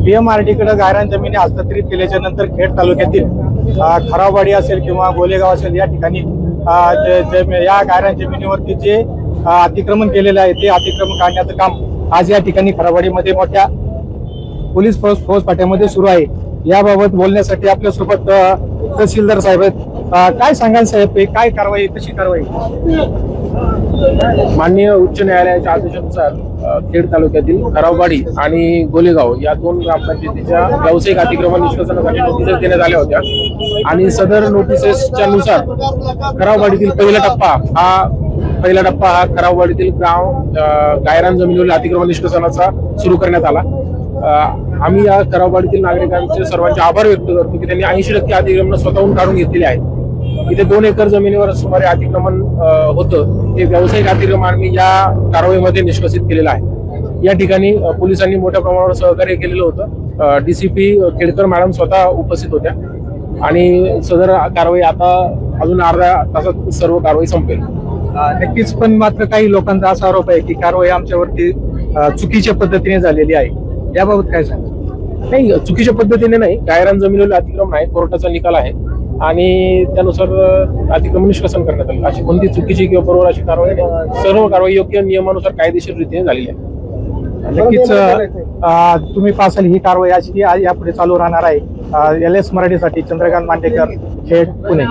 PMRD कडे गायरान जमिनी हस्तांतरित केल्याच्या नंतर खेड तालुक्यातील खराबवाडी असेल किंवा गोलेगाव असेल या ठिकाणी या गायरान जमिनीवरती जे अतिक्रमण केलेलं आहे ते अतिक्रमण काढण्याचं काम आज या ठिकाणी खराबवाडीमध्ये मोठ्या पोलीस फौज फाट्यामध्ये सुरू आहे। याबाबत बोलण्यासाठी आपल्यासोबत तहसीलदार साहेब आहेत। काय सांगाल साहेब, काय कारवाई, कशी कारवाई? माननीय उच्च न्यायालयाच्या आदेशानुसार खेड तालुक्यातील खराबवाडी आणि गोलेगाव या दोन ग्रामपंचायतीच्या व्यावसायिक अतिक्रमण निष्कासनासाठी नोटीस देण्यात आल्या होत्या आणि सदर नोटिसेसच्या नुसार खराबवाडीतील पहिला टप्पा हा खराबवाडीतील गायरान जमिनीवरील अतिक्रमण निष्कासनाचा सुरू करण्यात आला। आम्ही या खराबवाडीतील नागरिकांचे सर्वांचे आभार व्यक्त करतो की त्यांनी 80% अतिक्रमण स्वतःहून काढून घेतलेले आहेत। इथे 2 एकर जमिनीवर सुमारे अतिक्रमण होतं, ते व्यावसायिक अतिक्रमण आम्ही या कारवाईमध्ये निष्कासित केलेलं आहे। या ठिकाणी पोलिसांनी मोठ्या प्रमाणावर सहकार्य केलेलं होतं। DCP खेडकर मॅडम स्वतः उपस्थित होत्या आणि सदर कारवाई आता अजून अर्ध्या तासात सर्व कारवाई संपेल। नक्कीच, पण मात्र काही लोकांचा असा आरोप आहे की कारवाई आमच्यावरती चुकीच्या पद्धतीने झालेली आहे, याबाबत काय सांगा? नाही, चुकीच्या पद्धतीने नाही, गायरान जमिनीवर अतिक्रमण आहे, कोर्टाचा निकाल आहे आणि त्यानुसार अतिक्रमण निष्कासन करण्यात आले। अशी कोणती चुकीची किंवा बरोबर अशी कारवाई नाही, सर्व कारवाई योग्य नियमानुसार कायदेशीर रीतीने झालेली आहे। नक्कीच तुम्ही पाहाल ही कारवाई अशी यापुढे चालू राहणार आहे। LS मराठीसाठी चंद्रकांत मांडेकर, खेड, पुणे।